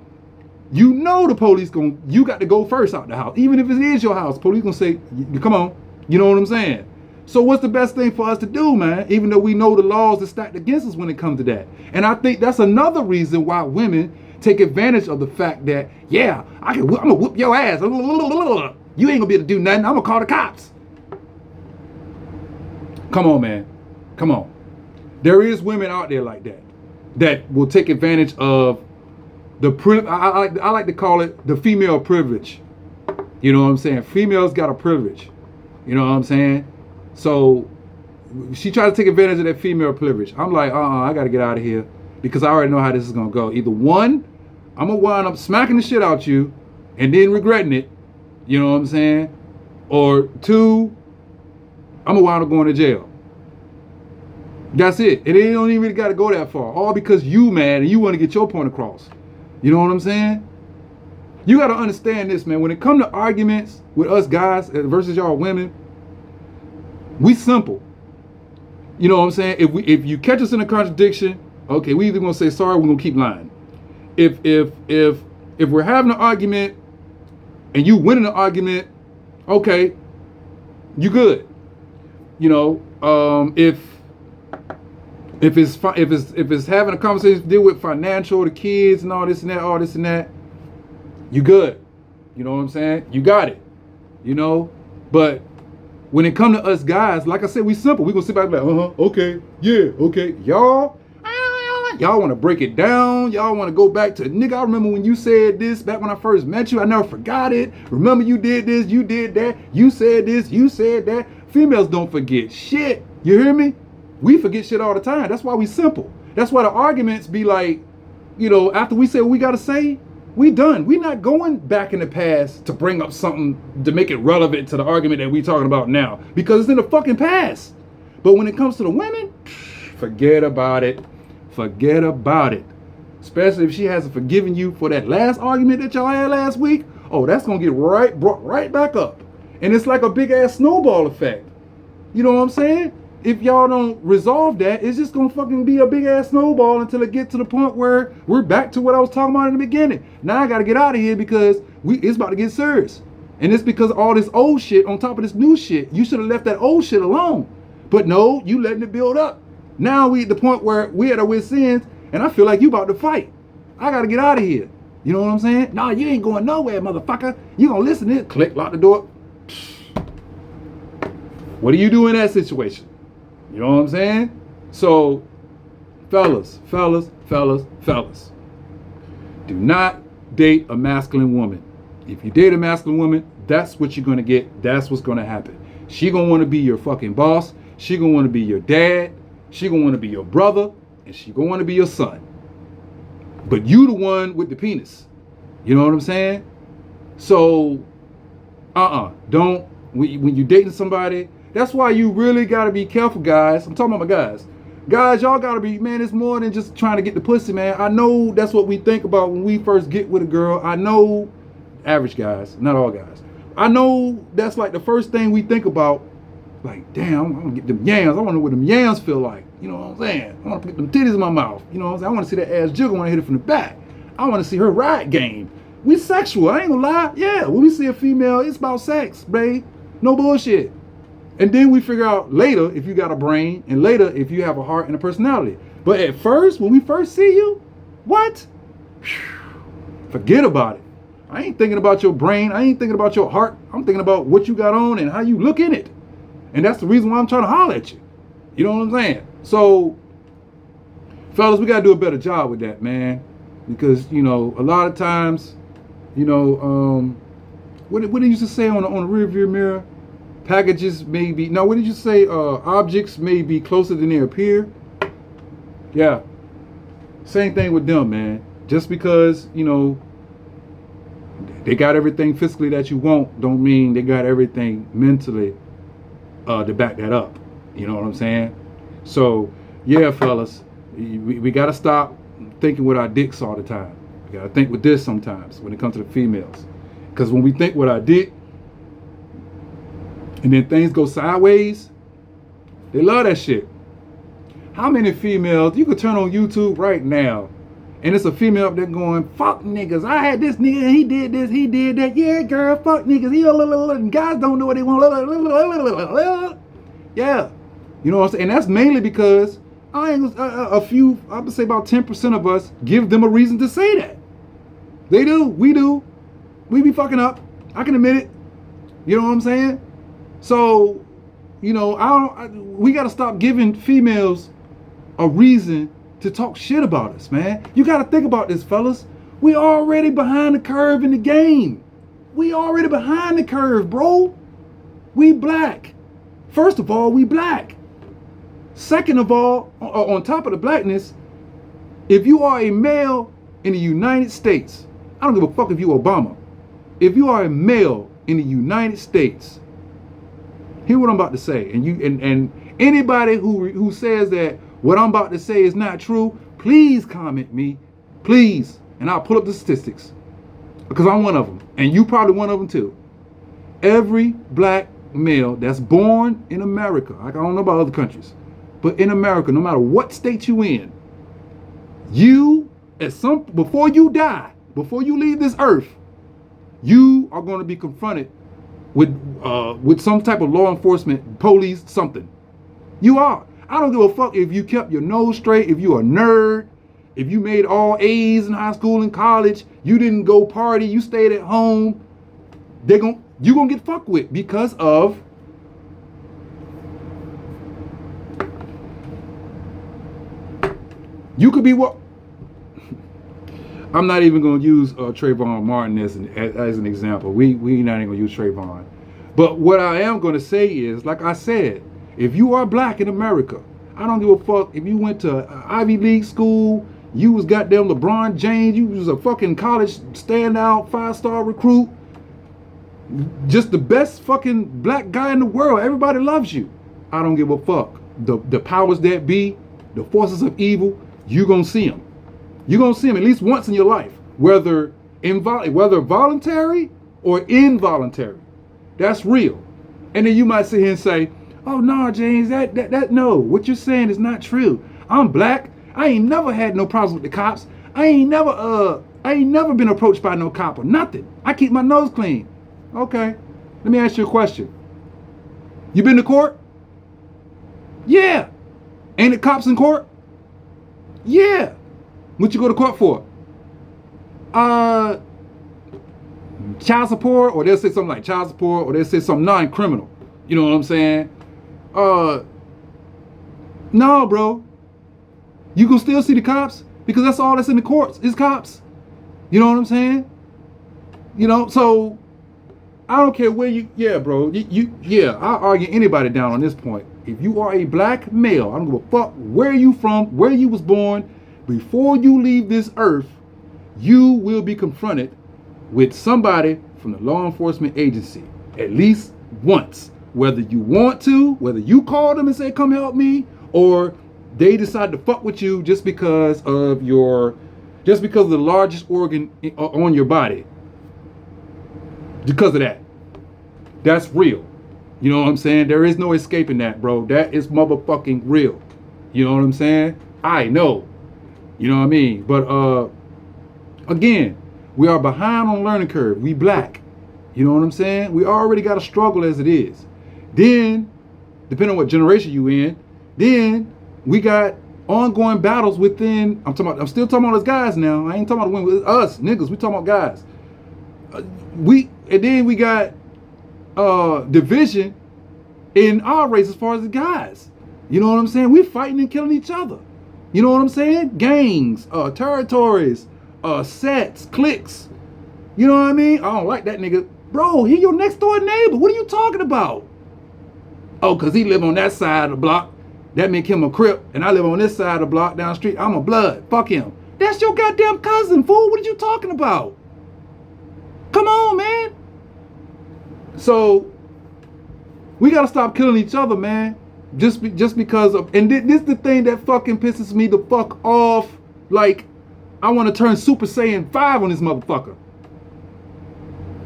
you know the police you got to go first out the house. Even if it is your house, police gonna say, come on. You know what I'm saying? So what's the best thing for us to do, man? Even though we know the laws are stacked against us when it comes to that. And I think that's another reason why women take advantage of the fact that, yeah, I'm gonna whoop your ass. You ain't gonna be able to do nothing. I'm gonna call the cops. Come on, man. Come on. There is women out there like that will take advantage of the I like to call it the female privilege. You know what I'm saying? Females got a privilege. You know what I'm saying? So she tried to take advantage of that female privilege. I'm like, I got to get out of here because I already know how this is going to go. Either one, I'm going to wind up smacking the shit out you and then regretting it. You know what I'm saying? Or two, I'm going to wind up going to jail. That's it. And it don't even really got to go that far. All because you mad and you want to get your point across. You know what I'm saying? You got to understand this, man. When it comes to arguments with us guys versus y'all women, we simple. You know what I'm saying? If you catch us in a contradiction, okay, we either gonna say sorry, we're gonna keep lying. If we're having an argument and you winning the argument, okay, you good. You know, if it's having a conversation to deal with financial, the kids and all this and that, you good. You know what I'm saying? You got it. You know, But when it come to us guys, like I said, we simple. We gonna sit back and be like, okay, yeah, okay. Y'all want to break it down. Y'all want to go back to, nigga, I remember when you said this back when I first met you. I never forgot it. Remember you did this, you did that. You said this, you said that. Females don't forget shit. You hear me? We forget shit all the time. That's why we simple. That's why the arguments be like, after we say what we got to say, we done. We not going back in the past to bring up something to make it relevant to the argument that we talking about now. Because it's in the fucking past. But when it comes to the women, forget about it. Forget about it. Especially if she hasn't forgiven you for that last argument that y'all had last week. Oh, that's going to get brought right back up. And it's like a big ass snowball effect. You know what I'm saying? If y'all don't resolve that, it's just going to fucking be a big ass snowball until it gets to the point where we're back to what I was talking about in the beginning. Now I got to get out of here because it's about to get serious. And it's because of all this old shit on top of this new shit. You should have left that old shit alone. But no, you letting it build up. Now we at the point where we at our wit's ends, and I feel like you about to fight. I gotta get out of here. You know what I'm saying? Nah, you ain't going nowhere, motherfucker. You gonna listen to it, click, lock the door. What do you do in that situation? You know what I'm saying? So, fellas, do not date a masculine woman. If you date a masculine woman, that's what you're gonna get. That's what's gonna happen. She gonna wanna be your fucking boss. She gonna wanna be your dad. She gonna want to be your brother, and she gonna want to be your son. But you the one with the penis. You know what I'm saying? So, don't, when you dating somebody, that's why you really gotta be careful, guys. I'm talking about my guys. Guys, y'all gotta be, man, it's more than just trying to get the pussy, man. I know that's what we think about when we first get with a girl. I know, average guys, not all guys. I know that's like the first thing we think about. Like, damn, I want to get them yams. I want to know what them yams feel like. You know what I'm saying? I want to put them titties in my mouth. You know what I'm saying? I want to see that ass jiggle when I hit it from the back. I want to see her ride game. We sexual. I ain't gonna lie. Yeah, when we see a female, it's about sex, babe. No bullshit. And then we figure out later if you got a brain, and later if you have a heart and a personality. But at first, when we first see you, what? Forget about it. I ain't thinking about your brain. I ain't thinking about your heart. I'm thinking about what you got on and how you look in it. And that's the reason why I'm trying to holler at you. You know what I'm saying? So, fellas, we got to do a better job with that, man. Because, a lot of times, what did you just say on the rear view mirror? Packages may be, no, what did you say? Objects may be closer than they appear. Yeah. Same thing with them, man. Just because, they got everything physically that you want, don't mean they got everything mentally to back that up. You know what I'm saying? So, yeah, fellas, we got to stop thinking with our dicks all the time. We got to think with this sometimes when it comes to the females. Because when we think with our dick, and then things go sideways, they love that shit. How many females, you could turn on YouTube right now, and it's a female up there going, fuck niggas, I had this nigga, he did this, he did that, yeah girl, fuck niggas, and guys don't know what they want, yeah. You know what I'm saying? And that's mainly because I would say about 10% of us give them a reason to say that. They do, we be fucking up, I can admit it. You know what I'm saying? So, we got to stop giving females a reason to talk shit about us, man. You got to think about this, fellas. We already behind the curve in the game. We already behind the curve, bro. We black. First of all, we black. Second of all, on top of the blackness, if you are a male in the United States, I don't give a fuck if you Obama. If you are a male in the United States, hear what I'm about to say. And anybody who says that what I'm about to say is not true, please comment me, please, and I'll pull up the statistics, because I'm one of them, and you probably one of them too. Every black male that's born in America, I don't know about other countries, but in America, no matter what state you in, before you die, before you leave this earth, you are going to be confronted with some type of law enforcement, police, something. You are. I don't give a fuck if you kept your nose straight, if you're a nerd, if you made all A's in high school and college, you didn't go party, you stayed at home. you gonna get fucked with because of you could be what. I'm not even gonna use Trayvon Martin as an example. We not even gonna use Trayvon. But what I am gonna say is, like I said, if you are black in America, I don't give a fuck if you went to Ivy League school, you was goddamn LeBron James, you was a fucking college standout 5-star recruit, just the best fucking black guy in the world. Everybody loves you. I don't give a fuck. The powers that be, the forces of evil, you gonna see them. You're gonna see them at least once in your life, whether voluntary or involuntary. That's real. And then you might sit here and say, "Oh no, James, that no. What you're saying is not true. I'm black. I ain't never had no problems with the cops. I ain't never been approached by no cop or nothing. I keep my nose clean." Okay. Let me ask you a question. You been to court? Yeah. Ain't the cops in court? Yeah. What you go to court for? Child support, or they'll say something like child support, or they'll say something non-criminal. You know what I'm saying? No, bro. You can still see the cops because that's all that's in the courts is cops. You know what I'm saying? You know, so I don't care where yeah, bro. I'll argue anybody down on this point. If you are a black male, I don't give a fuck where you from, where you was born, before you leave this earth, you will be confronted with somebody from the law enforcement agency at least once. Whether you want to, whether you call them and say, "Come help me," or they decide to fuck with you just because of the largest organ on your body. Because of that. That's real. You know what I'm saying? There is no escaping that, bro. That is motherfucking real. You know what I'm saying? I know. You know what I mean? But again, we are behind on learning curve. We black. You know what I'm saying? We already got a struggle as it is. Then, depending on what generation you in, then we got ongoing battles within. I'm still talking about us guys now. I ain't talking about women. Us niggas. We talking about guys. Then we got division in our race as far as the guys. You know what I'm saying? We fighting and killing each other. You know what I'm saying? Gangs, territories, sets, cliques. You know what I mean? I don't like that nigga. Bro, he your next door neighbor. What are you talking about? Oh, because he live on that side of the block. That make him a Crip. And I live on this side of the block down the street. I'm a Blood. Fuck him. That's your goddamn cousin, fool. What are you talking about? Come on, man. So, we got to stop killing each other, man. Just because of, and this is the thing that fucking pisses me the fuck off. Like, I want to turn Super Saiyan 5 on this motherfucker.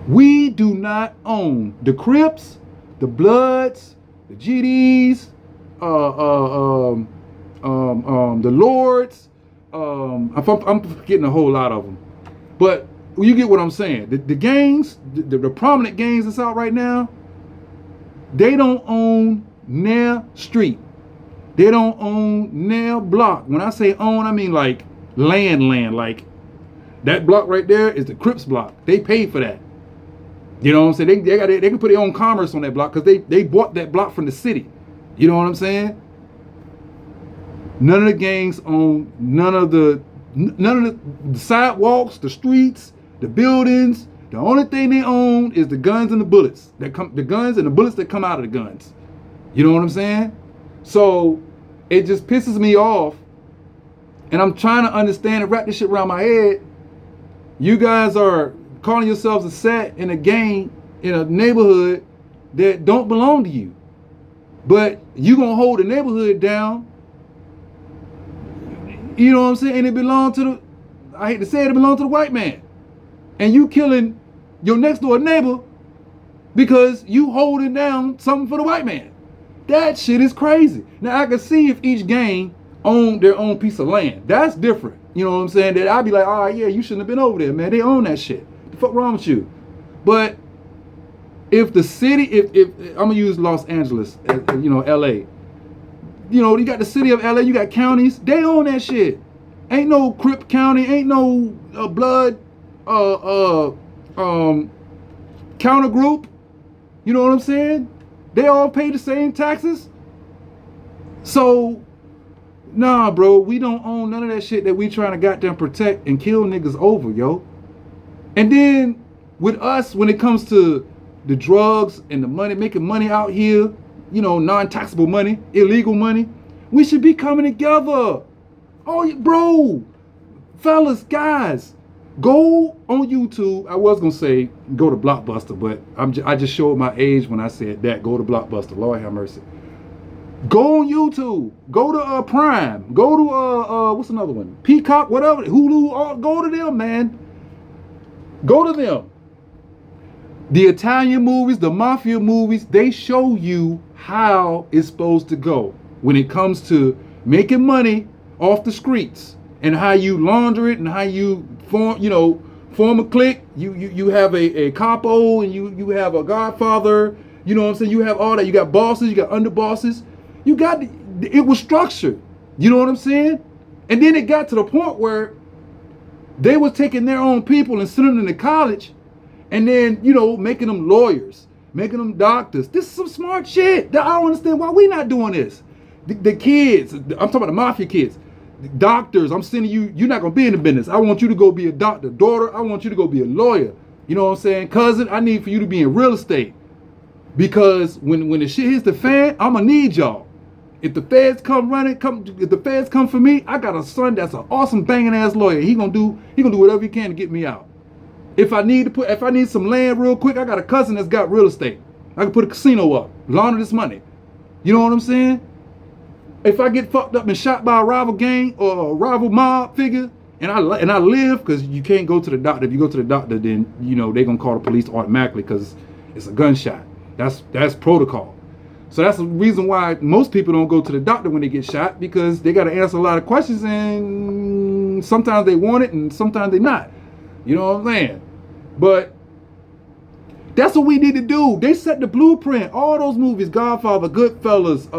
We do not own the Crips, the Bloods, the GDs, the Lords. I'm forgetting a whole lot of them, but you get what I'm saying. The gangs, the prominent gangs that's out right now, they don't own their street. They don't own their block. When I say own, I mean like land. Like that block right there is the Crips block. They paid for that. You know what I'm saying? They can put their own commerce on that block because they bought that block from the city. You know what I'm saying? None of the gangs own none of the sidewalks, the streets, the buildings. The only thing they own is the guns and the bullets the guns and the bullets that come out of the guns. You know what I'm saying? So it just pisses me off, and I'm trying to understand and wrap this shit around my head. You guys are calling yourselves a set in a gang in a neighborhood that don't belong to you, but you gonna hold the neighborhood down. You know what I'm saying? And it belonged to I hate to say it belonged to the white man. And you killing your next door neighbor because you holding down something for the white man. That shit is crazy. Now I can see if each gang owned their own piece of land. That's different. You know what I'm saying? That I'd be like, all right, yeah, you shouldn't have been over there, man. They own that shit. The fuck wrong with you? But if the city, if I'm gonna use Los Angeles, you know, LA. You know, you got the city of LA, you got counties, they own that shit. Ain't no Crip County, ain't no Blood counter group You know what I'm saying? They all pay the same taxes. So, nah, bro, we don't own none of that shit that we trying to goddamn protect and kill niggas over, yo. And then with us, when it comes to the drugs and the money, making money out here, you know, non-taxable money, illegal money, we should be coming together. Oh, bro, fellas, guys, go on YouTube. I was gonna say go to Blockbuster, but I just showed my age when I said that. Go to Blockbuster. Lord have mercy. Go on YouTube. Go to Prime. Go to what's another one? Peacock, whatever. Hulu. Go to them, man. Go to them. The Italian movies, the mafia movies, they show you how it's supposed to go when it comes to making money off the streets and how you launder it and how you form a clique. You have a capo and you have a godfather. You know what I'm saying? You have all that. You got bosses. You got underbosses. It was structured. You know what I'm saying? And then it got to the point where they was taking their own people and sending them to college and then, making them lawyers, making them doctors. This is some smart shit. I don't understand why we not doing this. The kids, I'm talking about the mafia kids, the doctors, I'm sending you, you're not going to be in the business. I want you to go be a doctor. Daughter, I want you to go be a lawyer. You know what I'm saying? Cousin, I need for you to be in real estate. Because when the shit hits the fan, I'm going to need y'all. If the feds if the feds come for me, I got a son that's an awesome banging ass lawyer. He gonna do whatever he can to get me out. If I need some land real quick, I got a cousin that's got real estate. I can put a casino up, launder this money. You know what I'm saying? If I get fucked up and shot by a rival gang or a rival mob figure, and I live, because you can't go to the doctor. If you go to the doctor, then they're gonna call the police automatically because it's a gunshot. That's protocol. So that's the reason why most people don't go to the doctor when they get shot, because they got to answer a lot of questions, and sometimes they want it and sometimes they not. You know what I'm saying? But that's what we need to do. They set the blueprint. All those movies, Godfather, Goodfellas,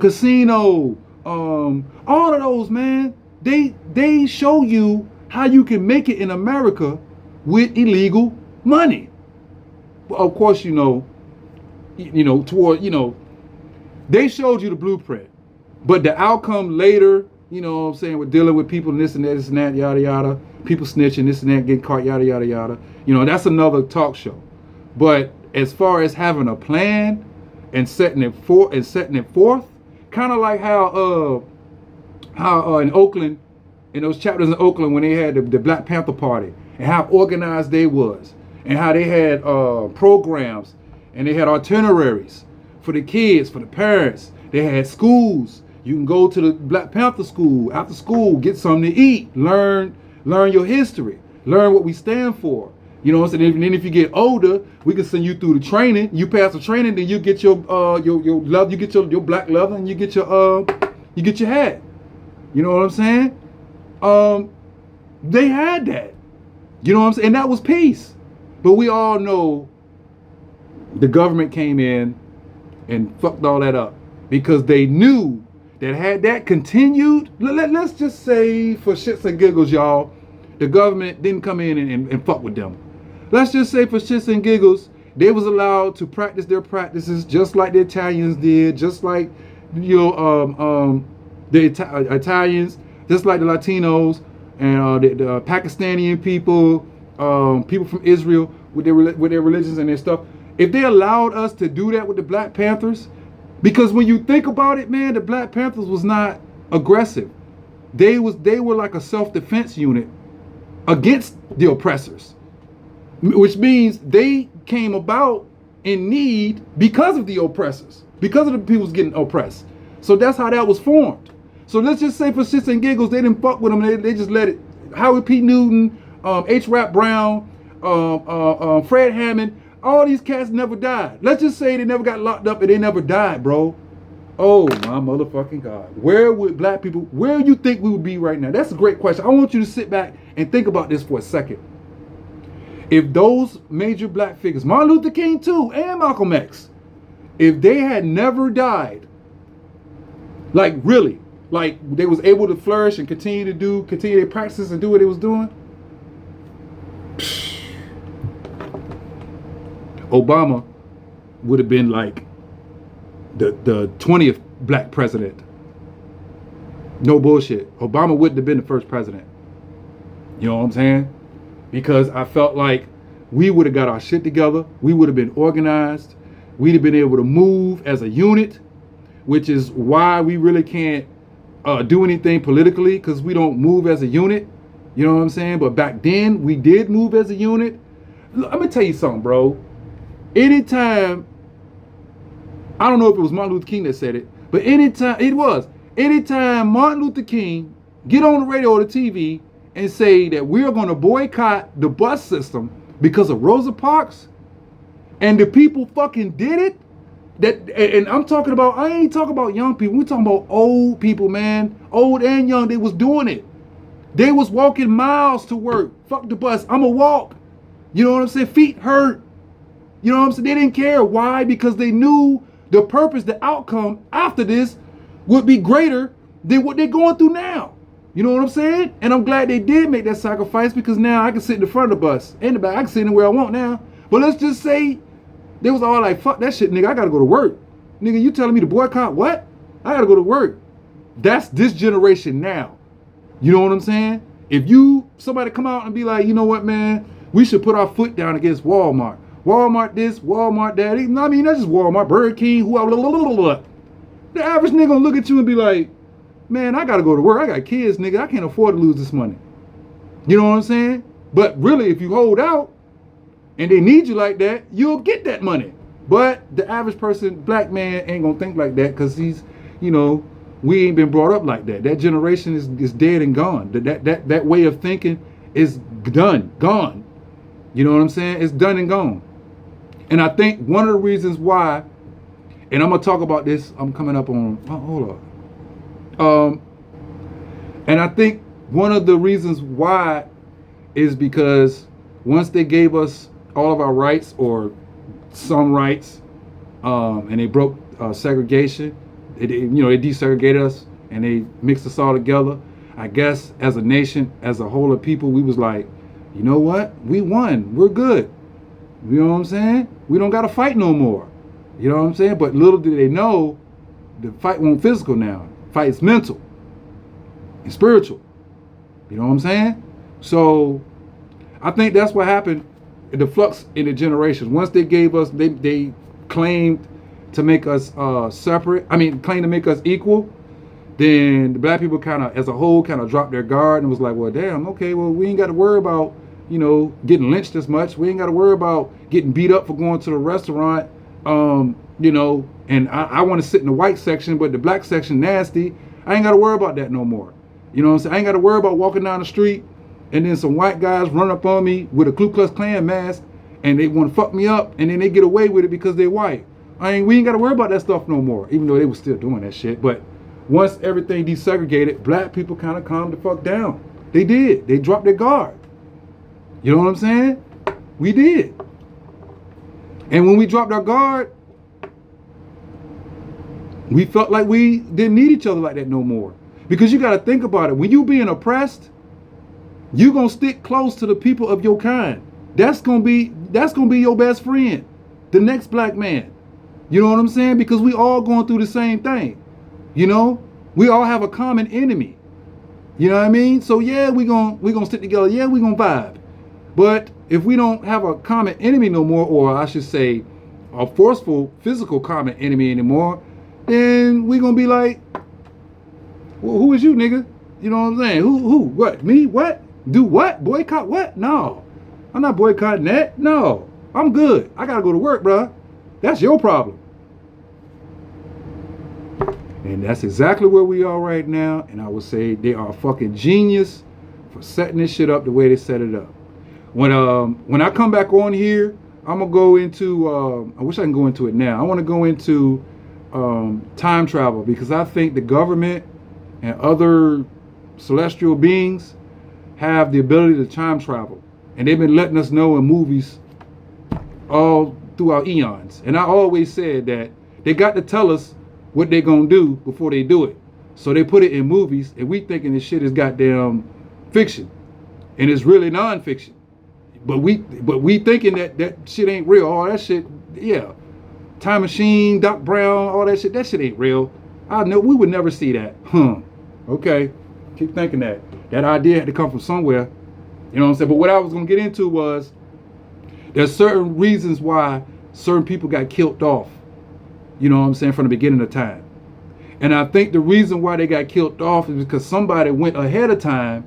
Casino, all of those, man. They show you how you can make it in America with illegal money. Of course, they showed you the blueprint, but the outcome later, we're dealing with people and this and that, yada yada, people snitching, this and that, getting caught, yada yada yada. That's another talk show. But as far as having a plan and setting it forth, kind of like how in Oakland, in those chapters in Oakland when they had the Black Panther Party, and how organized they was, and how they had programs. And they had itineraries for the kids, for the parents. They had schools. You can go to the Black Panther school, after school, get something to eat, learn your history, learn what we stand for. You know what I'm saying? And then if you get older, we can send you through the training. You pass the training, then you get your love, you get your black leather, and you get your hat. You know what I'm saying? They had that. You know what I'm saying? And that was peace. But we all know the government came in and fucked all that up, because they knew that had that continued, let's just say for shits and giggles, y'all, the government didn't come in and fuck with them. Let's just say for shits and giggles, they was allowed to practice their practices just like the Italians did, just like the Italians, just like the Latinos and the Pakistani people, people from Israel with their religions and their stuff. If they allowed us to do that with the Black Panthers, because when you think about it, man, the Black Panthers was not aggressive. They were like a self-defense unit against the oppressors, which means they came about in need because of the oppressors, because of the people getting oppressed. So that's how that was formed. So let's just say for shits and giggles, they didn't fuck with them. They just let it. Howard P. Newton, H. Rap Brown, Fred Hammond, all these cats never died. Let's just say they never got locked up and they never died, bro. Oh my motherfucking God. Where would black people, where do you think we would be right now? That's a great question. I want you to sit back and think about this for a second. If those major black figures, Martin Luther King too, and Malcolm X, if they had never died, like really, like they was able to flourish and continue their practices and do what they was doing, Obama would have been like the 20th black president. No bullshit. Obama wouldn't have been the first president. You know what I'm saying? Because I felt like we would have got our shit together. We would have been organized. We'd have been able to move as a unit, which is why we really can't do anything politically, because we don't move as a unit. You know what I'm saying? But back then, we did move as a unit. Let me tell you something, bro. Anytime, I don't know if it was Martin Luther King that said it, but anytime Martin Luther King get on the radio or the TV and say that we are going to boycott the bus system because of Rosa Parks, and the people fucking did it, and I'm talking about, I ain't talking about young people, we're talking about old people, man. Old and young, they was doing it. They was walking miles to work. Fuck the bus, I'ma walk. You know what I'm saying? Feet hurt. You know what I'm saying? They didn't care. Why? Because they knew the purpose, the outcome after this would be greater than what they're going through now. You know what I'm saying? And I'm glad they did make that sacrifice, because now I can sit in the front of the bus, in the back, I can sit anywhere I want now. But let's just say they was all like, fuck that shit, nigga, I gotta go to work. Nigga, you telling me to boycott what? I gotta go to work. That's this generation now. You know what I'm saying? If somebody come out and be like, you know what, man, we should put our foot down against Walmart. Walmart this, Walmart that. I mean, that's just Walmart, Burger King, whoever. The average nigga gonna look at you and be like, man, I gotta go to work. I got kids, nigga. I can't afford to lose this money. You know what I'm saying? But really, if you hold out and they need you like that, you'll get that money. But the average person, black man, ain't gonna think like that, because he's, you know, we ain't been brought up like that. That generation is dead and gone. That way of thinking is gone. You know what I'm saying? It's done and gone. And I think one of the reasons why, and I'm gonna talk about this, I'm coming up on, hold up. And I think one of the reasons why is because once they gave us all of our rights, or some rights, and they broke segregation, they desegregated us and they mixed us all together. I guess as a nation, as a whole of people, we was like, you know what? We won. We're good. You know what I'm saying? We don't got to fight no more. You know what I'm saying? But little did they know, the fight won't physical now. Fight is mental and spiritual. You know what I'm saying? So I think that's what happened. The flux in the generations. Once they gave us, they claimed to make us separate. Claimed to make us equal. Then the black people kind of, as a whole, kind of dropped their guard and was like, well, damn, okay, well, we ain't got to worry about, you know, getting lynched as much. We ain't got to worry about getting beat up for going to the restaurant. You know, and I want to sit in the white section, but the black section nasty. I ain't got to worry about that no more. You know what I'm saying? I ain't got to worry about walking down the street and then some white guys run up on me with a Ku Klux Klan mask and they want to fuck me up, and then they get away with it because they're white. We ain't got to worry about that stuff no more, even though they were still doing that shit. But once everything desegregated, black people kind of calmed the fuck down. They did. They dropped their guard. You know what I'm saying? We did. And when we dropped our guard, we felt like we didn't need each other like that no more. Because you got to think about it. When you being oppressed, you going to stick close to the people of your kind. That's going to be your best friend, the next black man. You know what I'm saying? Because we all going through the same thing. You know, we all have a common enemy. You know what I mean? So yeah, we gonna stick together. Yeah, we gonna vibe. But if we don't have a common enemy no more, or I should say, a forceful physical common enemy anymore, then we gonna be like, well, who is you, nigga? You know what I'm saying? Who? What? Me? What? Do what? Boycott what? No, I'm not boycotting that. No, I'm good. I gotta go to work, bruh. That's your problem. And that's exactly where we are right now. And I would say they are fucking genius for setting this shit up the way they set it up. When I come back on here, I'm gonna go into. I wish I can go into it now. I want to go into time travel, because I think the government and other celestial beings have the ability to time travel, and they've been letting us know in movies all throughout eons. And I always said that they got to tell us what they gonna do before they do it. So they put it in movies, and we thinking this shit is goddamn fiction, and it's really non-fiction. But we thinking that shit ain't real. All that shit, yeah. Time Machine, Doc Brown, all that shit ain't real. I know we would never see that. Okay. Keep thinking that. That idea had to come from somewhere. You know what I'm saying? But what I was gonna get into was there's certain reasons why certain people got killed off. You know what I'm saying, from the beginning of time. And I think the reason why they got killed off is because somebody went ahead of time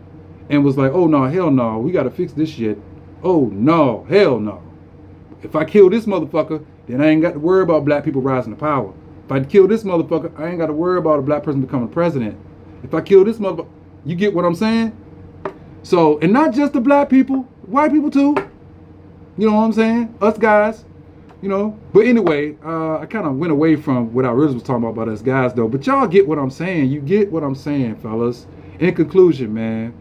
and was like, oh no, hell no, we gotta fix this shit. Oh no, hell no. If I kill this motherfucker, then I ain't got to worry about black people rising to power. If I kill this motherfucker, I ain't got to worry about a black person becoming president. If I kill this motherfucker, you get what I'm saying? So, and not just the black people, white people too. You know what I'm saying? Us guys, you know. But anyway, I kind of went away from what I really was talking about us guys though. But y'all get what I'm saying. You get what I'm saying, fellas. In conclusion, man,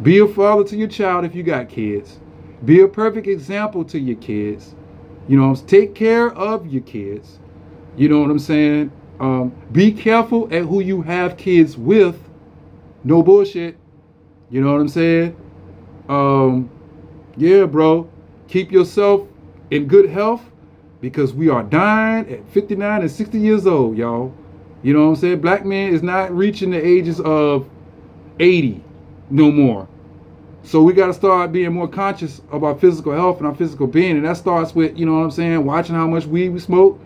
be a father to your child if you got kids. Be a perfect example to your kids. You know, take care of your kids. You know what I'm saying? Be careful at who you have kids with. No bullshit. You know what I'm saying? Yeah, bro. Keep yourself in good health because we are dying at 59 and 60 years old, y'all. You know what I'm saying? Black men is not reaching the ages of 80 no more. So we got to start being more conscious of our physical health and our physical being. And that starts with, you know what I'm saying, watching how much weed we smoke,